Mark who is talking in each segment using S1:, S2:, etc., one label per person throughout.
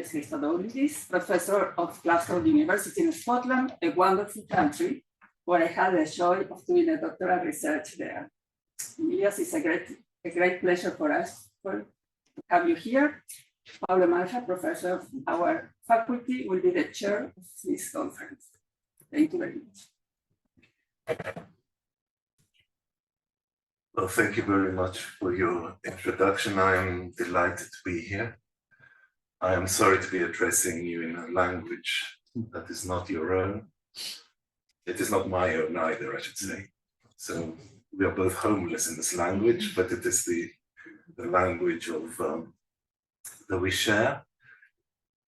S1: Yes, Christodoulis, professor of Glasgow University in Scotland, a wonderful country where I had the joy of doing a doctoral research there. Yes, it's a great pleasure for us to have you here. Paulo Marja, professor of our faculty, will be the chair of this conference. Thank you very much.
S2: Well, thank you very much for your introduction. I am delighted to be here. I am sorry to be addressing you in a language that is not your own. It is not my own either, I should say. So we are both homeless in this language, but it is the language of that we share.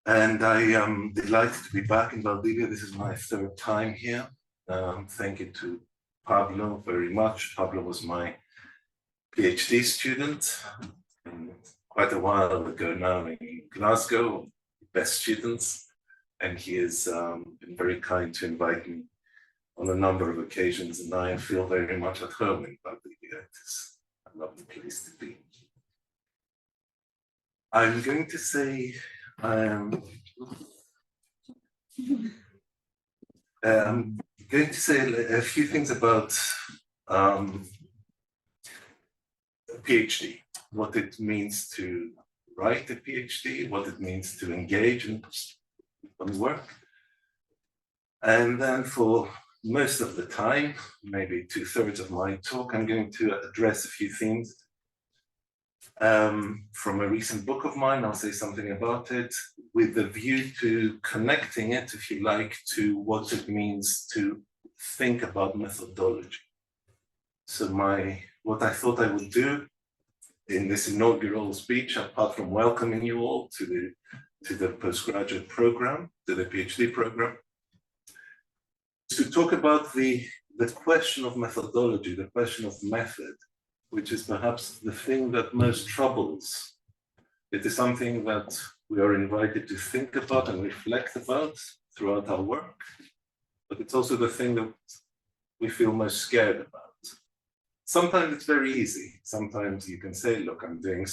S2: And I am delighted to be back in Valdivia. This is my third time here. Thank you to Pablo very much. Pablo was my PhD student quite a while ago now in Glasgow, best students. And he has been very kind to invite me on a number of occasions, and I feel very much at home in Valdivia. It is a lovely place to be. I'm going to say, I'm going to say a few things about a PhD, what it means to write a PhD, what it means to engage in work. And then for most of the time, maybe 2/3 of my talk, I'm going to address a few themes from a recent book of mine. I'll say something about it with the view to connecting it, if you like, to what it means to think about methodology. So what I thought I would do in this inaugural speech, apart from welcoming you all to the postgraduate program, to the PhD program, is to talk about the question of methodology, the question of method, which is perhaps the thing that most troubles. It is something that we are invited to think about and reflect about throughout our work, but it's also the thing that we feel most scared about. Sometimes it's very easy. Sometimes you can say, look, I'm doing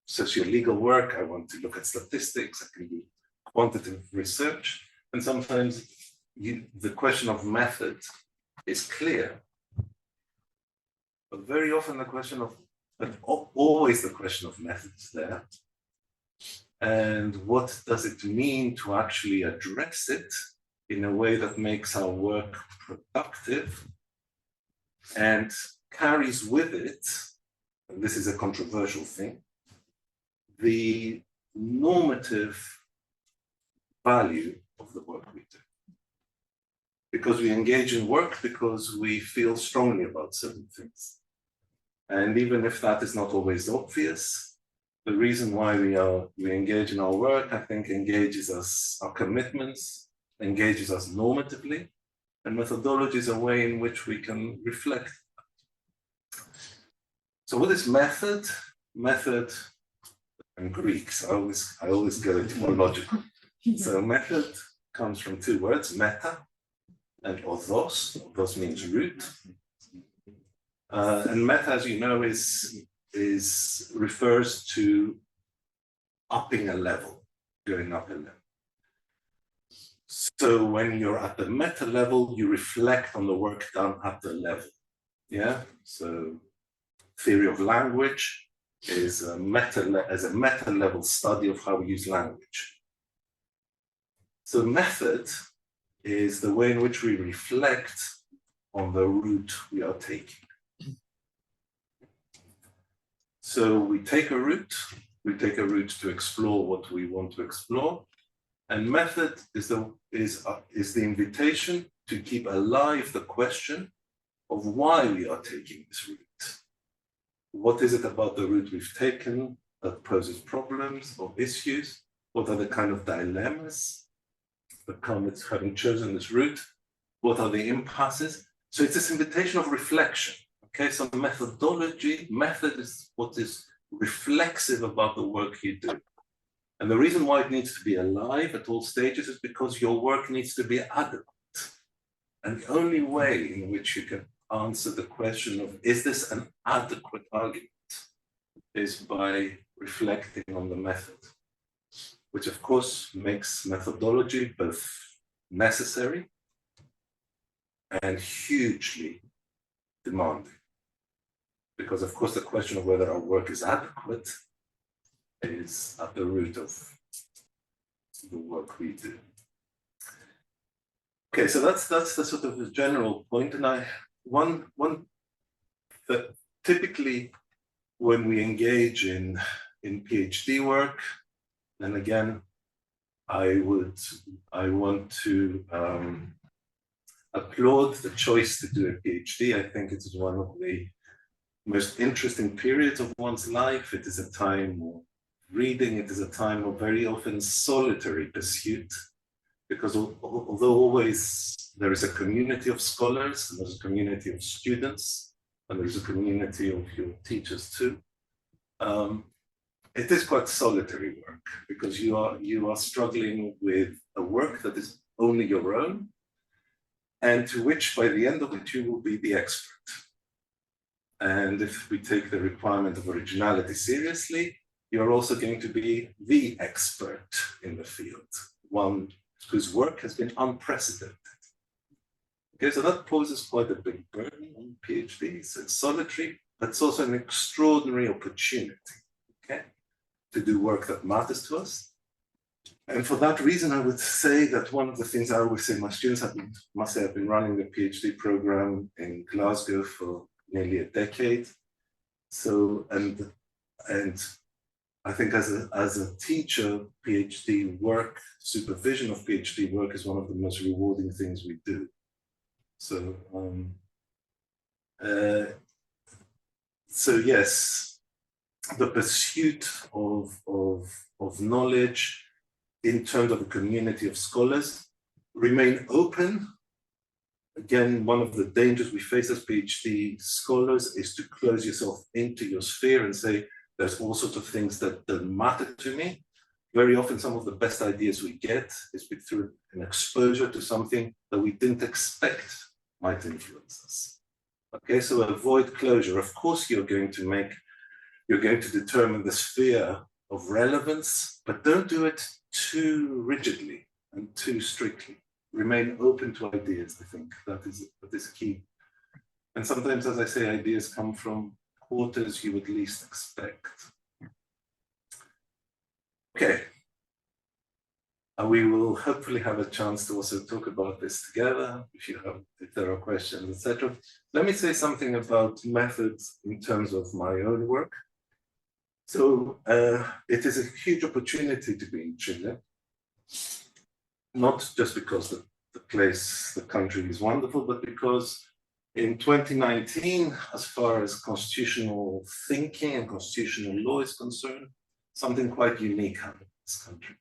S2: socio-legal work. I want to look at statistics. I can do quantitative research. And sometimes the question of method is clear. But very often always the question of method is there. And what does it mean to actually address it in a way that makes our work productive and carries with it, and this is a controversial thing, the normative value of the work we do. Because we engage in work because we feel strongly about certain things. And even if that is not always obvious, the reason why we engage in our work, I think, engages us, our commitments, engages us normatively, and methodology is a way in which we can reflect. So what is method? Method, I'm Greek, so I always go etymological. So method comes from two words, meta and othos. Othos means root. And meta, as you know, refers to upping a level, going up a level. So when you're at the meta level, you reflect on the work done at the level. Yeah. So theory of language is a meta level study of how we use language. So method is the way in which we reflect on the route we are taking. So we take a route to explore what we want to explore, and method is the invitation to keep alive the question of why we are taking this route. What is it about the route we've taken that poses problems or issues? What are the kind of dilemmas that come with having chosen this route? What are the impasses? So it's this invitation of reflection. Okay, so method is what is reflexive about the work you do. And the reason why it needs to be alive at all stages is because your work needs to be adequate. And the only way in which you can answer the question of, is this an adequate argument, is by reflecting on the method. which of course makes methodology both necessary and hugely demanding. Because of course the question of whether our work is adequate is at the root of the work we do. Okay, so that's the sort of the general point. And one that typically when we engage in PhD work, and again, I want to applaud the choice to do a PhD. I think it is one of the most interesting periods of one's life. It is a time of reading. It is a time of very often solitary pursuit, because although always there is a community of scholars, and there's a community of students, and there's a community of your teachers too, it is quite solitary work, because you are struggling with a work that is only your own, and to which by the end of it you will be the expert. And if we take the requirement of originality seriously, you're also going to be the expert in the field, one whose work has been unprecedented. Okay, so that poses quite a big burden on PhDs. It's solitary, but it's also an extraordinary opportunity, okay, to do work that matters to us. And for that reason, I would say that one of the things I always say, my students must have been running the PhD program in Glasgow for nearly a decade. So, and I think as a teacher, PhD work, supervision of PhD work is one of the most rewarding things we do. So, so yes, the pursuit of knowledge in terms of a community of scholars remain open. Again, one of the dangers we face as PhD scholars is to close yourself into your sphere and say, there's all sorts of things that don't matter to me. Very often, some of the best ideas we get is through an exposure to something that we didn't expect might influence us. Okay, so avoid closure. Of course, you're going to determine the sphere of relevance, but don't do it too rigidly and too strictly. Remain open to ideas, I think. That is key. And sometimes, as I say, ideas come from quarters you would least expect. Okay. We will hopefully have a chance to also talk about this together, if there are questions, etc. Let me say something about methods in terms of my own work. So it is a huge opportunity to be in Chile, not just because the country is wonderful, but because in 2019, as far as constitutional thinking and constitutional law is concerned, something quite unique happened in this country.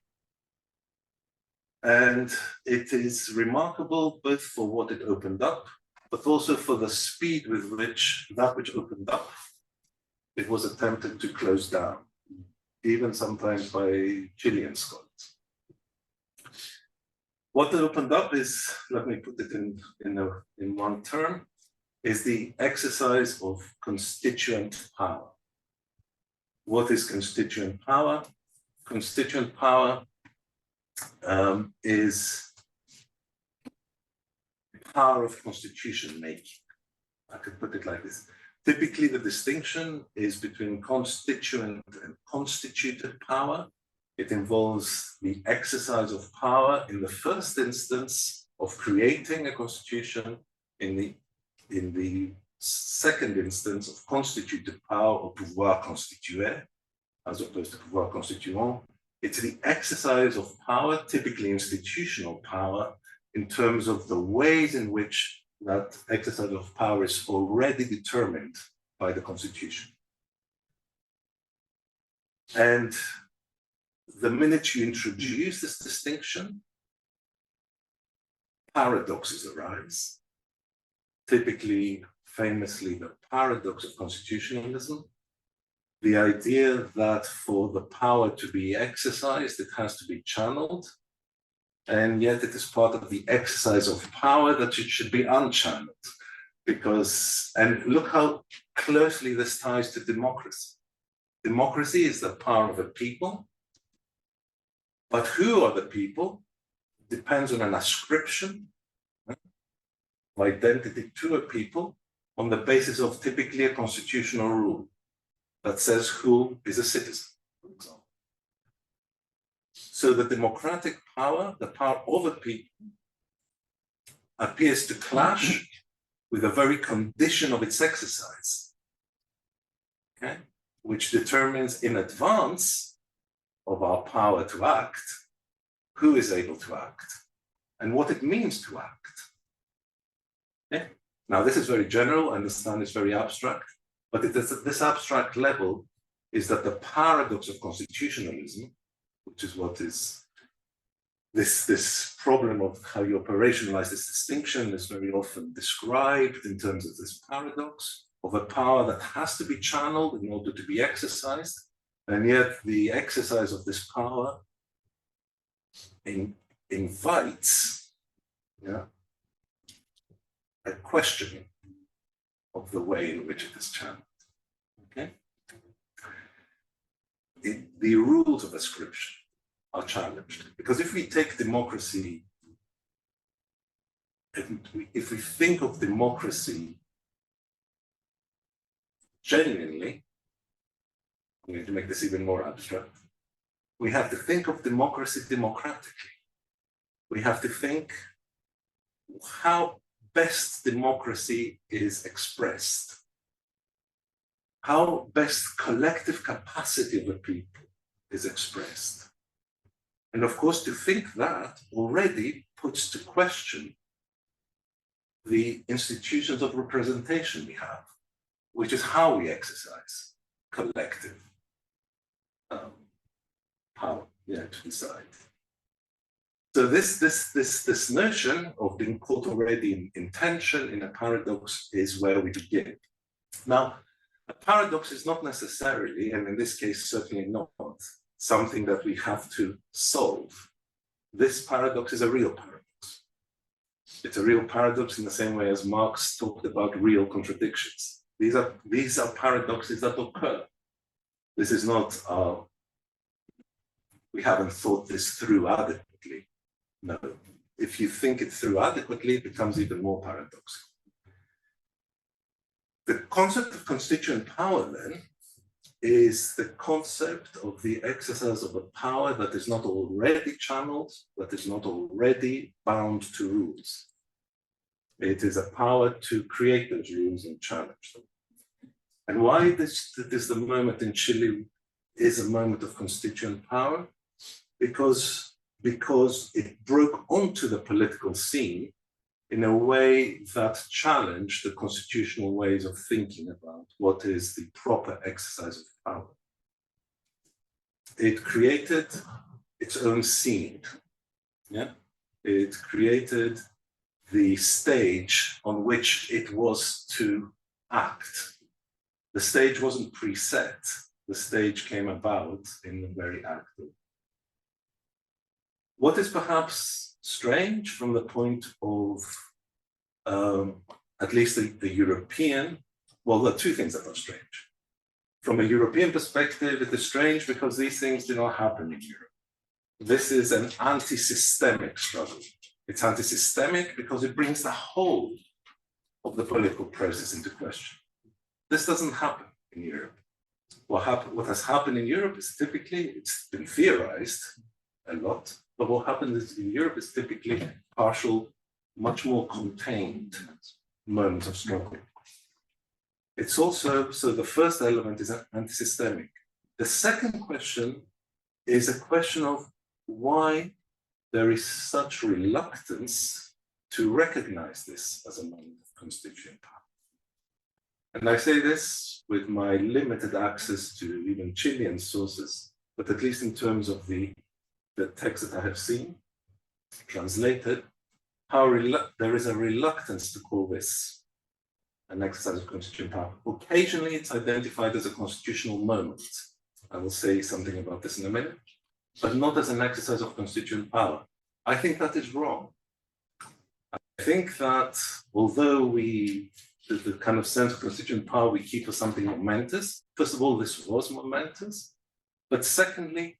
S2: And it is remarkable both for what it opened up, but also for the speed with which that which opened up, it was attempted to close down, even sometimes by Chilean scholars. What it opened up is, let me put it in one term, is the exercise of constituent power. What is constituent power? Constituent power is the power of constitution making. I could put it like this. Typically, the distinction is between constituent and constituted power. It involves the exercise of power in the first instance of creating a constitution, in the second instance of constituted power or pouvoir constitué, as opposed to pouvoir constituant. It's the exercise of power, typically institutional power, in terms of the ways in which that exercise of power is already determined by the Constitution. And the minute you introduce this distinction, paradoxes arise. Typically, famously, the paradox of constitutionalism, the idea that for the power to be exercised, it has to be channeled, and yet it is part of the exercise of power that it should be unchanneled. Because, and look how closely this ties to democracy. Democracy is the power of a people, But who are the people depends on an ascription of identity to a people on the basis of typically a constitutional rule that says who is a citizen, for example. So the democratic power, the power of a people, appears to clash with the very condition of its exercise, okay, which determines in advance of our power to act, who is able to act, and what it means to act. Okay? Now, this is very general, I understand it's very abstract, but it is at this abstract level is that the paradox of constitutionalism, which is what is this problem of how you operationalize this distinction, is very often described in terms of this paradox of a power that has to be channeled in order to be exercised, and yet the exercise of this power invites a questioning of the way in which it is channeled. Okay? The rules of ascription are challenged, because if we take democracy, if we think of democracy genuinely, I'm going to make this even more abstract, we have to think of democracy democratically. We have to think how best democracy is expressed, how best collective capacity of the people is expressed. And of course, to think that already puts to question the institutions of representation we have, which is how we exercise collective power, to decide. So this notion of being caught already in tension, in a paradox, is where we begin. Now, a paradox is not necessarily, and in this case certainly not, something that we have to solve. This paradox is a real paradox. It's a real paradox in the same way as Marx talked about real contradictions. These are paradoxes that occur. This is not, we haven't thought this through adequately. No, if you think it through adequately, it becomes even more paradoxical. The concept of constituent power, then, is the concept of the exercise of a power that is not already channeled, that is not already bound to rules. It is a power to create those rules and challenge them. And why this the moment in Chile is a moment of constituent power? Because it broke onto the political scene in a way that challenged the constitutional ways of thinking about what is the proper exercise of power. It created its own scene. It created the stage on which it was to act. The stage wasn't preset. The stage came about in the very act of. What is perhaps strange from the point of at least the European, well, there are two things that are strange. From a European perspective, it is strange because these things do not happen in Europe. This is an anti-systemic struggle. It's anti-systemic because it brings the whole of the political process into question. This doesn't happen in Europe. What has happened in Europe is typically, it's been theorized a lot, but what happens in Europe is typically partial, much more contained moments of struggle. It's also, so the first element is anti-systemic. The second question is a question of why there is such reluctance to recognize this as a moment of constituent power. And I say this with my limited access to even Chilean sources, but at least in terms of the text that I have seen, translated, how there is a reluctance to call this an exercise of constituent power. Occasionally, it's identified as a constitutional moment. I will say something about this in a minute, but not as an exercise of constituent power. I think that is wrong. I think that although the kind of sense of constituent power we keep as something momentous, first of all, this was momentous, but secondly,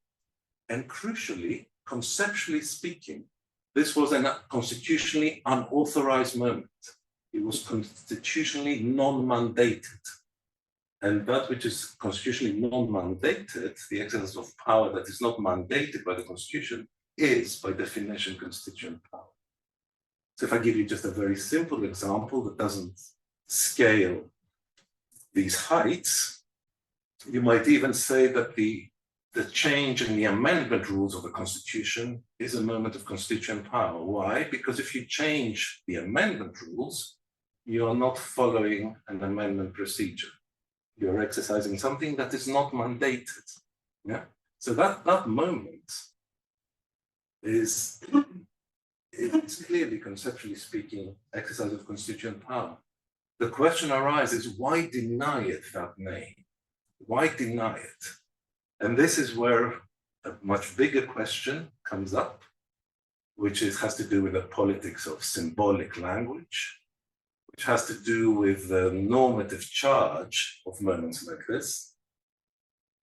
S2: and crucially, conceptually speaking, this was a constitutionally unauthorized moment. It was constitutionally non-mandated. And that which is constitutionally non-mandated, the exercise of power that is not mandated by the Constitution, is by definition constituent power. So if I give you just a very simple example that doesn't scale these heights, you might even say that the change in the amendment rules of the Constitution is a moment of constituent power. Why? Because if you change the amendment rules, you are not following an amendment procedure. You're exercising something that is not mandated. Yeah. So that moment is clearly, conceptually speaking, exercise of constituent power. The question arises, why deny it that name? Why deny it? And this is where a much bigger question comes up, which has to do with the politics of symbolic language, which has to do with the normative charge of moments like this.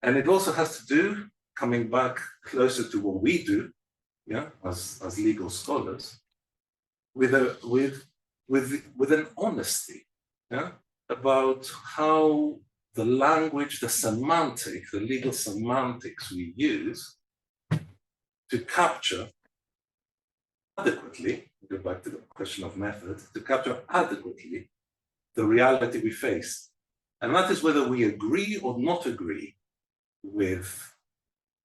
S2: And it also has to do, coming back closer to what we do, yeah, as legal scholars, with an honesty, yeah, about how the language, the semantic, the legal semantics we use to capture adequately, go back to the question of method, to capture adequately the reality we face. And that is whether we agree or not agree with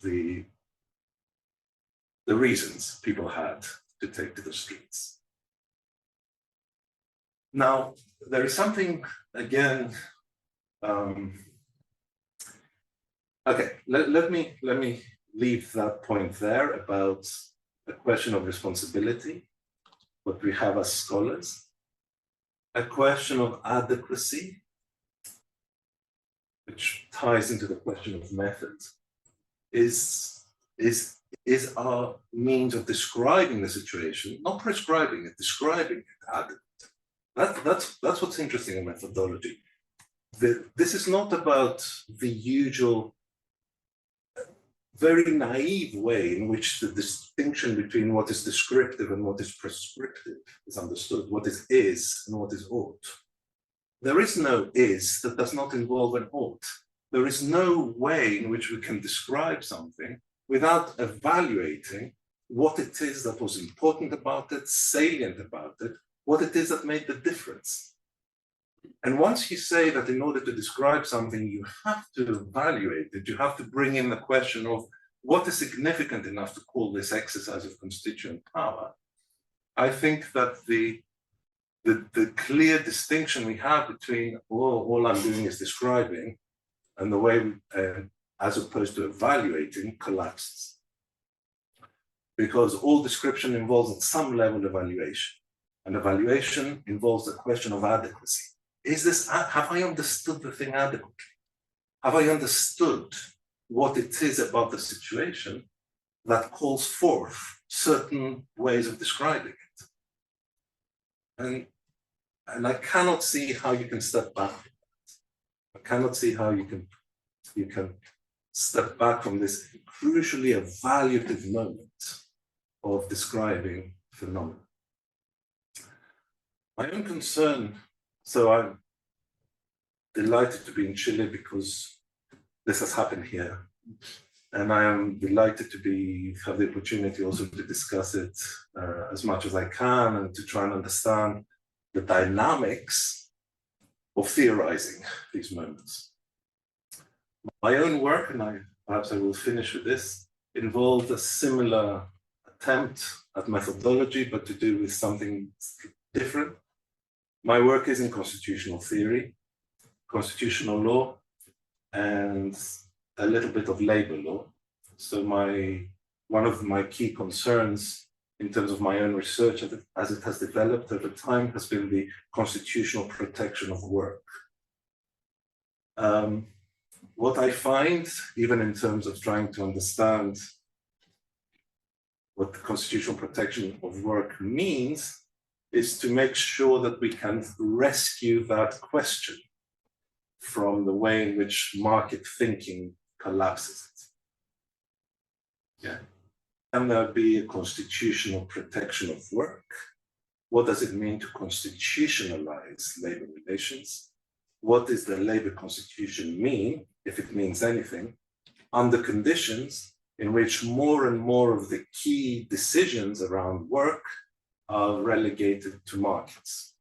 S2: the reasons people had to take to the streets. Now, there is something, again, okay, let me leave that point there about a question of responsibility, what we have as scholars, a question of adequacy, which ties into the question of method, is our means of describing the situation, not prescribing it, describing it adequate. That's what's interesting in methodology. This is not about the usual, very naive way in which the distinction between what is descriptive and what is prescriptive is understood, what is and what is ought. There is no is that does not involve an ought. There is no way in which we can describe something without evaluating what it is that was important about it, salient about it, what it is that made the difference. And once you say that in order to describe something, you have to evaluate it, you have to bring in the question of what is significant enough to call this exercise of constituent power, I think that the clear distinction we have between all I'm doing is describing and the way, as opposed to evaluating, collapses. Because all description involves at some level evaluation. And evaluation involves the question of adequacy. Have I understood the thing adequately? Have I understood what it is about the situation that calls forth certain ways of describing it? And I cannot see how you can step back from that. I cannot see how you can step back from this crucially evaluative moment of describing phenomena. My own concern, so I'm delighted to be in Chile because this has happened here. And I am delighted to have the opportunity also to discuss it as much as I can and to try and understand the dynamics of theorizing these moments. My own work, and perhaps I will finish with this, involved a similar attempt at methodology, but to do with something different. My work is in constitutional theory, constitutional law, and a little bit of labor law. So one of my key concerns in terms of my own research as it has developed over time has been the constitutional protection of work. What I find, even in terms of trying to understand what the constitutional protection of work means, is to make sure that we can rescue that question from the way in which market thinking collapses it. Yeah. Can there be a constitutional protection of work? What does it mean to constitutionalize labor relations? What does the labor constitution mean, if it means anything, under conditions in which more and more of the key decisions around work are relegated to markets?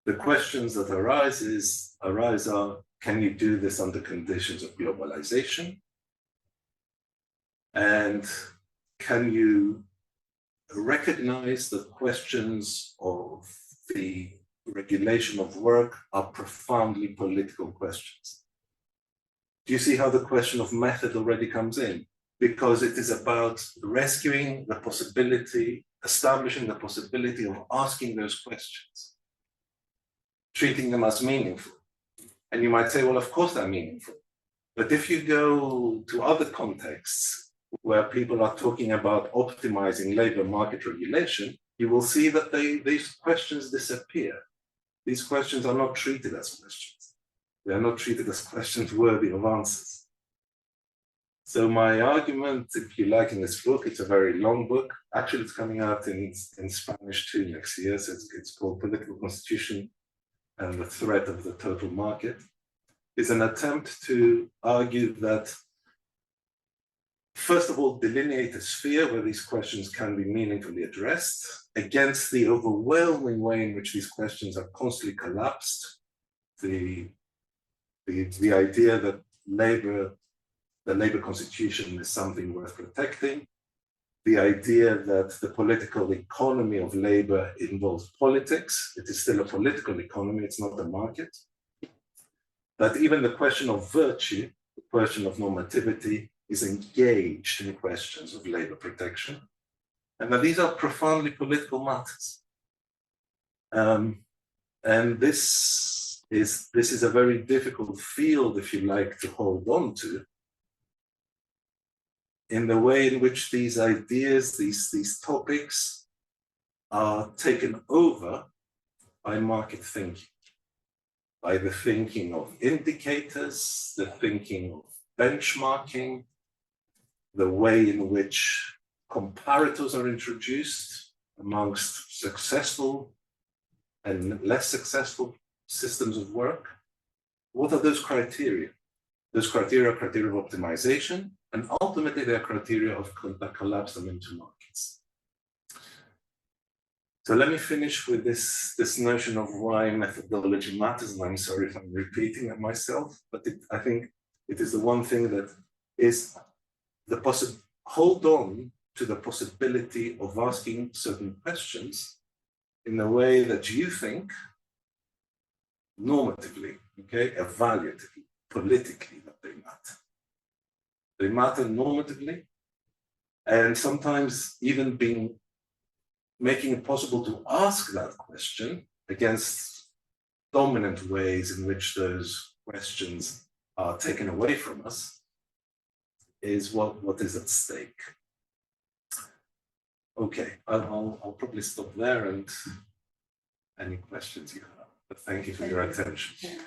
S2: The questions that arise are, can you do this under conditions of globalization? And can you recognize that questions of the regulation of work are profoundly political questions? Do you see how the question of method already comes in? Because it is about rescuing the possibility, establishing the possibility of asking those questions, treating them as meaningful. And you might say, well, of course they're meaningful. But if you go to other contexts where people are talking about optimizing labor market regulation, you will see that these questions disappear. These questions are not treated as questions. They are not treated as questions worthy of answers. So my argument, if you like, in this book, it's a very long book. Actually, it's coming out in Spanish too next year. So it's called Political Constitution and the Threat of the Total Market. It's an attempt to argue that, first of all, delineate a sphere where these questions can be meaningfully addressed against the overwhelming way in which these questions are constantly collapsed. The idea that the labor constitution is something worth protecting, the idea that the political economy of labor involves politics. It is still a political economy, it's not a market. That even the question of virtue, the question of normativity, is engaged in questions of labor protection, and that these are profoundly political matters. And this is a very difficult field, if you like, to hold on to, in the way in which these ideas, these topics are taken over by market thinking, by the thinking of indicators, the thinking of benchmarking, the way in which comparators are introduced amongst successful and less successful systems of work. What are those criteria? Those criteria are criteria of optimization, and ultimately they are criteria that collapse them into markets. So let me finish with this notion of why methodology matters, and I'm sorry if I'm repeating it myself, but I think it is the one thing that is hold on to the possibility of asking certain questions in the way that you think normatively, okay, evaluatively, politically, that they matter. They matter normatively, and sometimes even making it possible to ask that question against dominant ways in which those questions are taken away from us is what is at stake. Okay, I'll probably stop there, and any questions you have, but thank you for your attention.